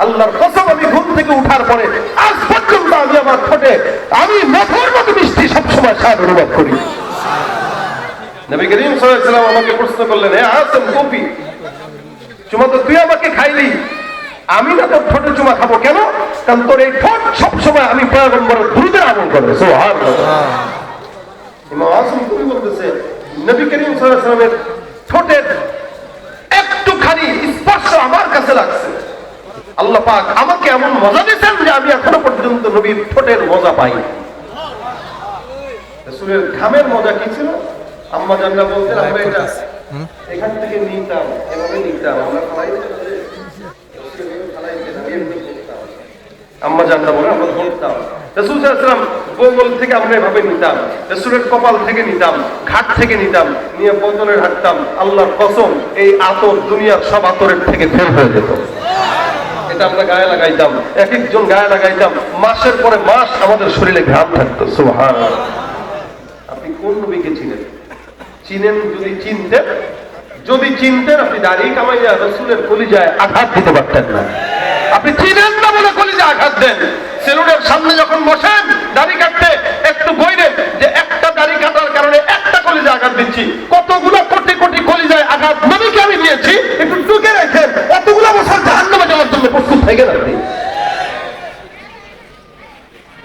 আল্লাহর কসম, আমি ঘুম থেকে উঠার পরে আজ পর্যন্ত আমি আমার ঠোঁটে আমি মধুর মতো মিষ্টি সবসময় স্বাদ অনুভব করি। নবী করিম সাল্লাল্লাহু আলাইহি ওয়াসাল্লাম আমাকে প্রশ্ন করলেন, হে আসম কপি, চুমা তো তুই আমাকে খাইলি, আমি না তোর ঠোঁটে চুমা খাবো কেন? কারণ তোর এই ঠোঁট সবসময় আমি পয়গম্বরের দুরূদের আমল করে। সুবহানাল্লাহ। ইমাম আসম কবি বলতেছে, নবী করিম সাল্লাল্লাহু আলাইহি ওয়াসাল্লামের ঠোঁটের একটুখানি স্পর্শ আমার কাছে লাগছে, আল্লাহ পাক আমাকে এমন মজা দিয়েছেন যে আমি এখনো পর্যন্ত নবীর ঠোঁটের মজা পাই। রাসূলের ঘামের মজা কি ছিল? আম্মা জানরা বলতেন, আমরা এটা এখান থেকে নিতাম, এভাবে নিতাম, আমরা আম্মা জানরা বলে আমরা ধরতাম, রাসূল সাল্লাল্লাহু আলাইহি ওয়াসাল্লাম বগল থেকে আমরা এভাবে নিতাম, রাসূলের কপাল থেকে নিতাম, ঘাট থেকে নিতাম, নিয়ে বোতলে রাখতাম। আল্লাহর কসম, এই আতর দুনিয়ার সব আতরের থেকে ফেল হয়ে যেত। এটা আমরা গায়ে লাগাইতাম, এক একজন গায়ে লাগাইতাম, মাসের পরে মাস আমাদের শরীরে ঘাম থাকতো। সুবহানাল্লাহ। আপনি কোন নবীকে চিনেন? চিনেন যদি চিনতেন আপনি দাড়ি কামাইয়া রাসূলের কলিজায় আঘাত দিতে পারতেন না। আপনি চিনেন না বলে কলিজায় আঘাত দেন। সেলুনের সামনে যখন বসেন দাড়ি কাটতে, একটু বইরেন যে একটা দাড়ি কাটার কারণে একটা কলিজায় আঘাত দিচ্ছি, কতগুলো কোটি কোটি কলিজায় আঘাত নবীকে আমি দিয়েছি। একটু টুকে রেখেন, এতগুলো বছর জাহান্নামে যাওয়ার জন্য প্রস্তুত থাকেন আপনি।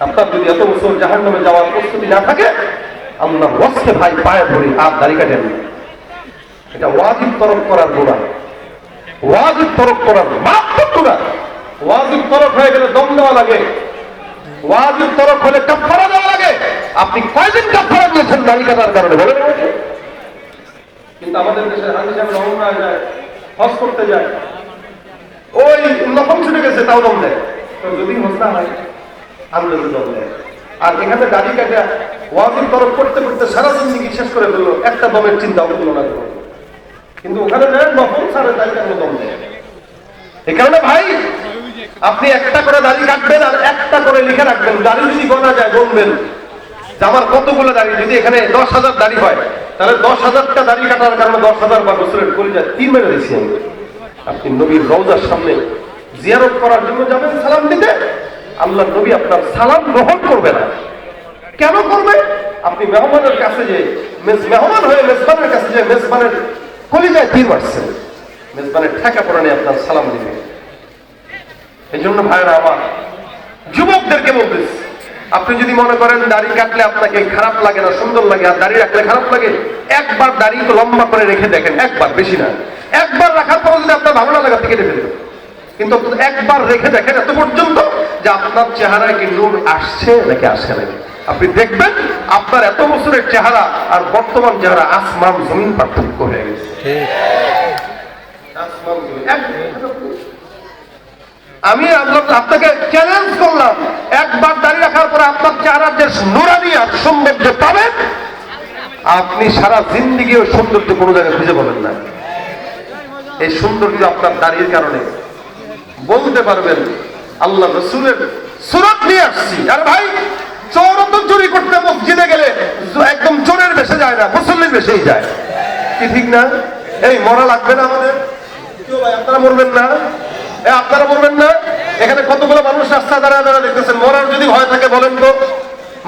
আপনার যদি এত বছর জাহান্নামে যাওয়ার প্রস্তুতি না থাকে, আল্লাহর ওয়াস্তে ভাই পায়ে ধরি, আর দাড়ি কাটেন। এটা ওয়াজিব তরক করার গুনাহ, ওয়াজিব তরক করার মারাত্মক গুনাহ। ওয়াজিব তরক হয়ে গেলে দম দেওয়া লাগে, ওয়াজিব তরক হলে কাফারা দেওয়া লাগে। আপনি কয়দিন কাফারা দিয়েছেন দাড়ি কাটার কারণে বলেন আমাকে? কিন্তু আমাদের দেশে হাজি সাহেব রওনা যায়, হজ করতে যায়, ওই নফল ছুটে গেছে তাও দম দেয়। তো যদি হজ না হয় আন্দোলনে দম দেয়। আর এখানে দাড়ি কাটা ওয়াজিব তরক করতে করতে সারা জিন্দেগি শেষ করে ফেললো, একটা দমের চিন্তাও করলো না। কিন্তু ওখানে যায় নফল সারা দাড়ি কাটলো, দম দেয়। এই কারণে ভাই, আপনি একটা করে দাড়ি কাটবেন আর একটা করে লিখে রাখবেন। দাড়ি যদি গোনা যায় গুনবেন যে আমার কতগুলো দাড়ি। যদি এখানে 10,000 দাড়ি হয়, তাহলে 10,000টা দাড়ি কাটার কারণে 10,000 বার বছরের কলিজা 3 মেরে দিচ্ছি আমি। আপনি নবীর রওজার সামনে জিয়ারত করার জন্য যাবেন সালাম দিতে, আল্লাহ নবী আপনার সালাম গ্রহণ করবে না। কেন করবে? আপনি মেহমানের কাছে যে মেহমান হয়ে মেজবানের কাছে যে মেজবানের কলিজায় তীর মারছেন, মেজবানের ঠেকা পড়ে নিয়ে আপনার সালাম দিবে। এই জন্য ভাইরা আমার, যুবকদেরকে বলতেছি, আপনি যদি মনে করেন দাড়ি কাটলে আপনাকে খারাপ লাগে না, সুন্দর লাগে, আর দাড়ি রাখলে খারাপ লাগে, একবার দাড়ি তো লম্বা করে রেখে দেখেন, একবার, বেশি না, একবার রাখার পর যদি আপনার ভালো না লাগে আপনি কেটে ফেলবেন। কিন্তু একবার রেখে দেখেন এত পর্যন্ত যে আপনার চেহারায় কি নূর আসছে নাকি আসে নাকি। আপনি দেখবেন আপনার এত বছরের চেহারা আর বর্তমান চেহারা আসমান জমিন পার্থক্য হয়ে গেছে। আমি আপনাকে চ্যালেঞ্জ করলাম, একবার দাঁড়িয়ে রাখার পরে আপনার চেহারার যে নুরানি আর সৌন্দর্য পাবেন, আপনি সারা জিন্দেগি ওই সৌন্দর্য কোনো জায়গায় খুঁজে পাবেন না। এই সৌন্দর্য আপনার দাড়ির কারণে। বলতে পারবেন আল্লাহ রসুলের সুরত নিয়ে আসছি। আর ভাই, চোর তো চুরি করতে মসজিদে গেলে একদম চোরের বেশে যায় না, মুসল্লির বেশেই যায়, কি ঠিক না? এই মরা লাগবে না আমাদের? ভাই আপনারা মরবেন না? আপনারা মরবেন না? এখানে কতগুলো মানুষ রাস্তা দাঁড়া দাঁড়া দেখতেছেন, মরার যদি ভয় থাকে বলেন তো।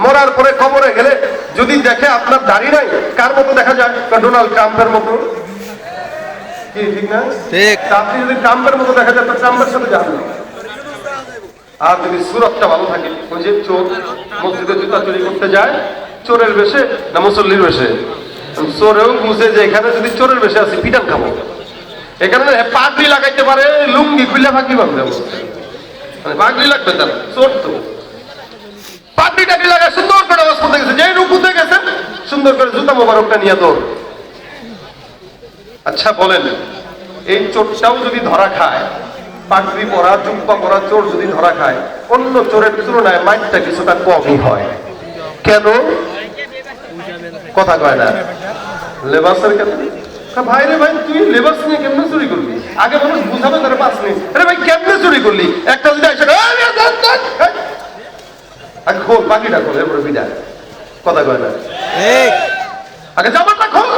মরার পরে কবরে গেলে যদি দেখে আপনার দাড়ি নাই, কার মতো দেখা যায়? ডোনাল্ড ট্রাম্পের মতো, কি ঠিক না? আপনি যদি ট্রাম্পের মতো দেখা যায় তো ট্রাম্পের সাথে যাবেন। আর যদি সুরতটা ভালো থাকে, ওই যে চোর মসজিদে জুতা চুরি করতে যায়, চোরের বেশে না মুসল্লির বেশে? চোরেও বুঝে যে এখানে যদি চোরের বেশে আছে পিটান খাবো, এখানে পাগড়ি লাগাইতে পারে, লুঙ্গি খুলে ফাঁকি বাঁধবে, মানে পাগড়ি লাগবে তার। চোর তো পাগড়ি টাগড়ি লাগায় সুন্দর করে অবস্থা গেছে, যে রুকুতে গেছে সুন্দর করে জুতা মোবারকটা নিয়ে তোর। আচ্ছা বলেন, এই চোরটাও যদি ধরা খায়, পাগড়ি পরা জুব্বা পরা চোর যদি ধরা খায়, অন্য চোরের তুলনায় মাইনটা কিছুটা কমই হয়। কেন? কথা কয় না, লেবাসের কেন? ভাই রে ভাই, তুই লেবাস নিয়ে কেমনে চুরি করলি? আগে মানুষ বুঝাবে তার পাস নেই। আরে ভাই কেমনে চুরি করলি? একটা যদি এসে আগে খোল, বাকিটা খোল, এরপরে বিদায়। কথা কয় না, আগে জামাটা খোল,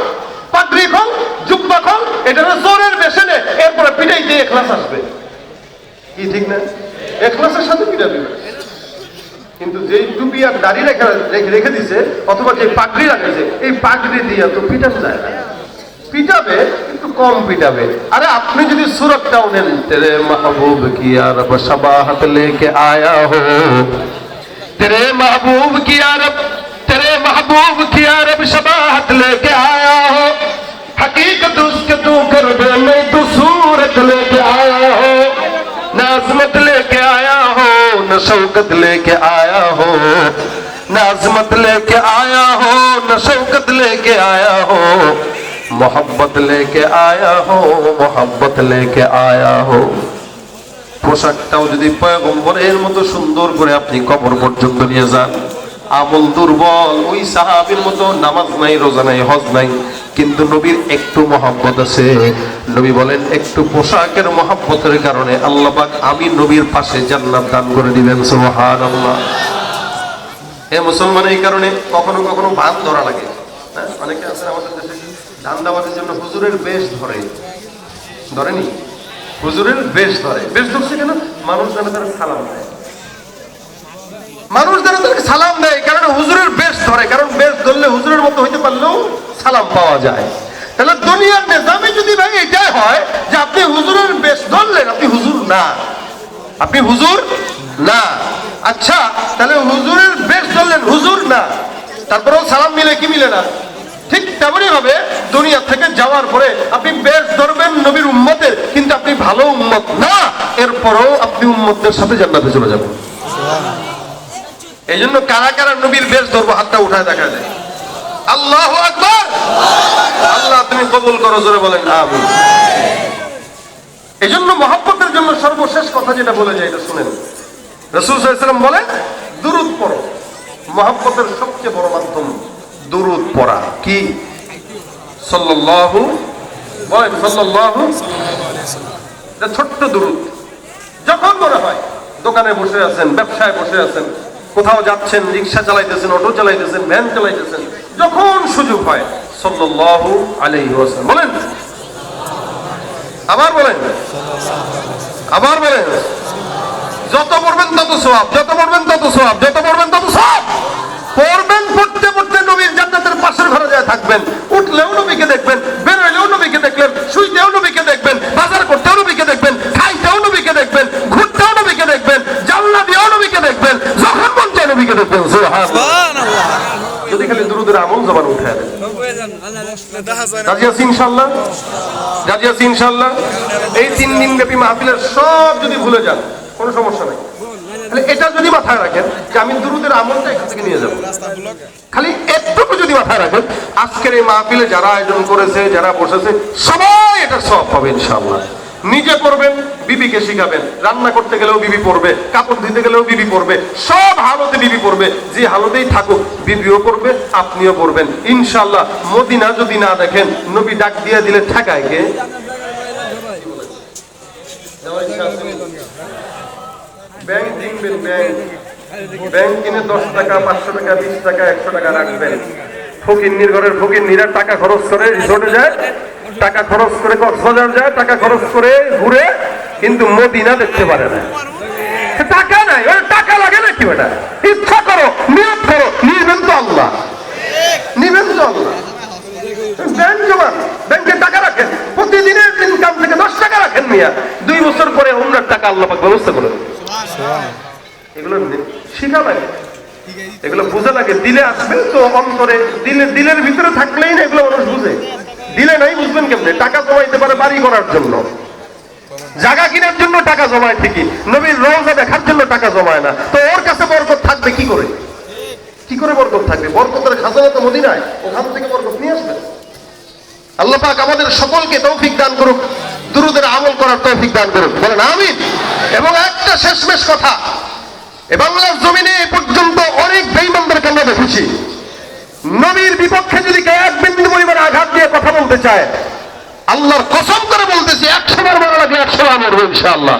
পাগড়ি খোল, জুব্বা খোল, এটা চোরের বেশে নে, এরপরে পিটাই দিয়ে ক্লাস আসবে। কি ঠিক না? ইখলাসের সাথে পিটাবে। কিন্তু যেই টুপি আর দাড়ি রেখে দিছে অথবা যে পাগড়ি রাখেছে, এই পাগড়ি দিয়ে তো পিটানো যায় না। পিটাবে কিন্তু কম পিটাবে। আরে আপনি যদি সুরতটাও নেন, তেরে মাহবুব কি আরব শবাহত লেকে আয়া হো, তেরে মাহবুব কি আরব, तेरे महबूब की अरब शबाहत लेके आया हो, हकीकत उसके तू कर दे, मैं तू सूरत लेके आया हो, न अजमत लेके आया हो, न शौकत लेके आया हो, न अजमत लेके आया हो, न शौकत लेके आया हो, मोहब्बत लेके आया हो, मोहब्बत लेके आया हो। পোশাকটাও যদি পয়গম্বরের মতো সুন্দর করে আপনি কবর পর্যন্ত নিয়ে যান, আমল দুর্বল, ওই সাহাবীর মতো নামাজ নাই, রোজা নাই, হজ নাই, কিন্তু নবীর একটু মহব্বত আছে। নবী বলেন একটু পোশাকের মহব্বতের কারণে আল্লাহ পাক আমি নবীর পাশে জান্নাত দান করে দিবেন। সুবহানাল্লাহ। হে মুসলমান, এই কারণে কখনো কখনো ভান ধরা লাগে। হ্যাঁ, অনেকে আছেন আমাদের দেশে ধান্দাবাদের জন্য হুজুরের বেশ ধরেনি, হুজুরের বেশ ধরে। বেশ ধরছে কেন? মানুষ যেন তারা সালাম দেয়, মানুষ যেন তাদেরকে সালাম দেয়, কারণ হুজুরের বেশ ধরে। কারণ বেশ ধরলে হুজুরের মতো হইতে পারলেও সালাম পাওয়া যায়। তাহলে দুনিয়ার নিজামে যদি ভাই এটাই হয় যে আপনি হুজুরের বেশ ধরলেন, আপনি হুজুর না, আপনি হুজুর না। আচ্ছা, তাহলে হুজুরের বেশ ধরলেন, হুজুর না, তারপরেও সালাম মিলে কি মিলে না? ঠিক তেমনই হবে দুনিয়া থেকে যাওয়ার পরে আপনি বেশ ধরবেন নবীর উম্মতের, কিন্তু আপনি ভালো উম্মত না, এরপরেও আপনি উম্মতদের সাথে জান্নাতে চলে যাবেন। এই জন্য কারা কারা নবীর বেশ ধরবো, হাতটা উঠায় দেখা যায়। আল্লাহু আকবার। আল্লাহ তুমি কবুল করো, জোরে বলেন আমিন। এই জন্য মহব্বতের জন্য সর্বশেষ কথা যেটা বলে যায় এটা শুনেন। রাসূল সাল্লাল্লাহু আলাইহি ওয়াসাল্লাম বলেন দুরূদ পড়ো। মহব্বতের সবচেয়ে বড় মাধ্যম দুরূদ পড়া। কি? সাল্লাল্লাহু, বলেন সাল্লাল্লাহু। এটা ছোট্ট দুরূদ। যখন মনে হয় দোকানে বসে আছেন, ব্যবসায় বসে আছেন, কোথাও যাচ্ছেন, রিক্সা চালাইতেছেন, অটো চালাইতেছেন, ভ্যান চালাইতেছেন, যখন সুযোগ হয় সাল্লাল্লাহু আলাইহি ওয়াসাল্লাম বলেন। আবার বলেন, আবার বলেন। যত পড়বেন তত সওয়াব, যত পড়বেন তত সওয়াব, যত পড়বেন তত সওয়াব। পড়বেন, পড়তে পড়তে নবীর জান্নাতের পাশের ঘরে যায় থাকবেন। উঠলেও নবীকে দেখবেন, বের হইলেও নবীকে দেখলেন, শুইতেও নবীকে দেখবেন, বাজার করতেও নবীকে দেখবেন, খাইতেও নবীকে দেখবেন, ঘুরতেও নবীকে দেখবেন, জানলা দিয়েও নবীকে দেখবেন, যখন মন চায় নবীকে দেখবেন। সুবহানাল্লাহ। যদি খালি দুরূদের আমল জবান উঠায় দেন। রাজি আছি ইনশাআল্লাহ? রাজি আছি ইনশাআল্লাহ? এই 3 দিন ব্যাপী মাহফিলের সব যদি ভুলে যান কোনো সমস্যা নাই। খালি এটা যদি মাথায় রাখেন যে আমি দুরূদের আমলটা এখান থেকে নিয়ে যাব, খালি এতটুকু যদি মাথায় রাখেন, আজকের এই মাহফিলে যারা আয়োজন করেছে, যারা বসেছে, সবাই এটা সব পাবে ইনশাআল্লাহ। নিজে করবেন, বিবিকে শিখাবেন, রান্না করতে গেলেও বিবি পড়বে, কাপড় ধুতে গেলেও বিবি পড়বে, সব হালতে বিবি পড়বে। যে হালতেই থাকুক বিবিও পড়বে, আপনিও পড়বেন ইনশাআল্লাহ। মদিনা যদি না দেখেন, নবী ডাক দিয়ে দিলে ঠেকায় কে? ব্যাংক কিনবেন, ব্যাংক কিনে 10 টাকা, 500 টাকা, 20 টাকা, 100 টাকা রাখবেন। ফকিন্নির ঘরের ফকিন্নিরা টাকা খরচ করে রিসোর্টে যায়, টাকা খরচ করে কক্সবাজার যায়, টাকা খরচ করে ঘুরে, কিন্তু মদিনা দেখতে পারে না। টাকা নাই, ওর টাকা লাগে না কি? ওটা ইচ্ছা করো, নিয়ত করো, নিবেন তো আল্লাহ, নিবেন তো আল্লাহ। ব্যাংক জমান, ব্যাংকে টাকা রাখেন, প্রতিদিনের ইনকাম থেকে 10 টাকা রাখেন মিয়া, 2 বছর পরে উমরার টাকা আল্লাহ পাক ব্যবস্থা করে দেন। এগুলো শিখা লাগে, এগুলো বোঝা লাগে। দিলে আসবে তো অন্তরে, দিলের ভিতরে থাকলেই না এগুলো মানুষ বুঝে। দিলে নাই বুঝবেন কেমনে? টাকা জমাইতে পারে বাড়ি করার জন্য, জায়গা কেনার জন্য টাকা জমায় ঠিকই, নবীর রওজা দেখার জন্য টাকা জমায় না। তো ওর কাছে বরকত থাকবে কি করে? কি করে বরকত থাকবে? বরকতের খাজানা তো মদিনায়, ওখান থেকে বরকত নিয়ে আসবে। আল্লাহ পাক আমাদের সকলকে তৌফিক দান করুক, দুরূদের আমল করার তৌফিক দান করুক, বলেন আমিন। এবং একটা শেষমেশ কথা, এ বাংলার জমিনে এ পর্যন্ত অনেক বেঈমানদেরকে আমরা দেখেছি। নবীর বিপক্ষে যদি কেউ এক বিন্দু পরিমাণ আঘাত দিয়ে কথা বলতে চায়, আল্লাহর কসম করে বলতেছি 100 বার মারা লাগলে 100 বার মরবো ইনশাআল্লাহ।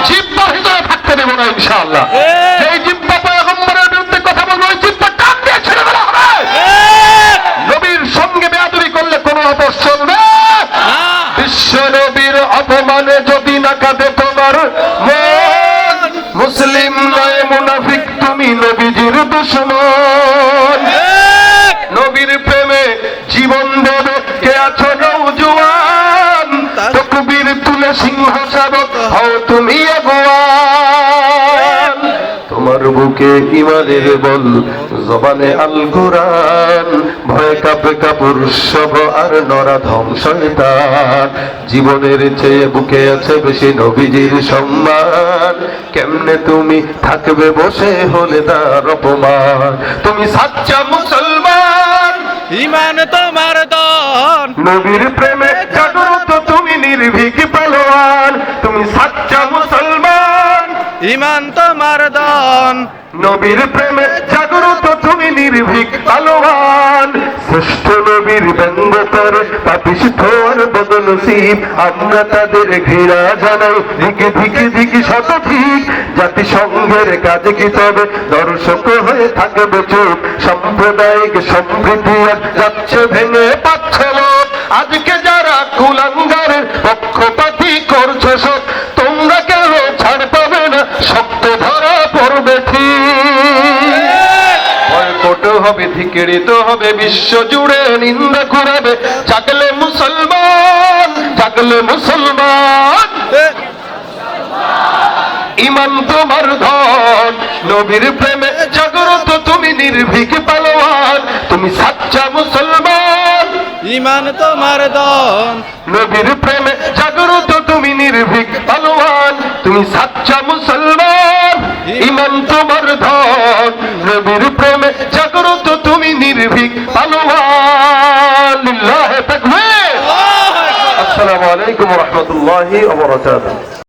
জিহ্বার ভিতরে থাকতে দেব না ইনশাআল্লাহ। এই জিহ্বা পয়গম্বরের বিরুদ্ধে কথা বলবে, ওই জিহ্বা টান দিয়ে ছেড়ে দেওয়া হবে। নবীর সঙ্গে বেয়াদবি করলে কোনো আপোষ চলবে? বিশ্ব নবীর অপমানে যদি না কাঁদে তোমার নবীর দুশমন। নবীর প্রেমে জীবন দেবে কে আছো নওজোয়ান, তকবীর তুলে সিংহাসন হও তুমি আগুয়ান। তোমার বুকে ইমানের বল, জবানে আল কোরআন, ভয়ে কাঁপে কাপুর সব আর নরাধম শয়তান। জীবনের চেয়ে বুকে আছে বেশি নবীজির সম্মান, কেমনে তুমি থাকবে বসে হলে তার অপমান। তুমি সাচ্চা মুসলমান, ইমান তোমার দন, নবীর প্রেমে জাগ্রত তুমি নির্ভীক পালোয়ান। তুমি সাচ্চা মুসলমান, ইমান তোমার দন, নবীর প্রেমে জাগ্রত তুমি নির্ভীক পালোয়ান। শ্রেষ্ঠ নবীর ব্যঙ্গ করে পাপিষ্ঠ আর বদনসিব, আমরা তাদের ঘৃণা জানাই ধিকে ধিকে ধিকে শতধিক। জাতিসংঘের কাজে কি তবে দর্শক হয়ে থাকবে চুপ, সাম্প্রদায়িক সম্প্রীতি আর যাচ্ছে ভেঙে পাচ্ছে লোক। আজকে যারা কুলাঙ্গারের পক্ষপাতী করছে সব, তোমরা কেন ছাড় পাবে না, শক্ত ধরা পড়বে ঠিক। বয়কট হবে, ধিক্কৃত হবে, বিশ্ব জুড়ে নিন্দা করাবে। জাগলে মুসলমান, জাগলে মুসলমান, ইমান তোমার ধন, নবীর প্রেমে জাগ্রত তুমি নির্ভীক পালোয়ান। তুমি সাচ্চা মুসলমান, ইমান তোমার দন, নবীর প্রেমে জাগ্রত তুমি নির্ভীক পালোয়ান। তুমি সাচ্চা মুসলমান, ইমান তোমার ধন, নবীর প্রেমে জাগ্রত তুমি নির্ভীক পালোয়ান। লিল্লাহি তাকবীর। আসসালামু আলাইকুম ওয়া রাহমাতুল্লাহি ওয়া বারাকাতুহু।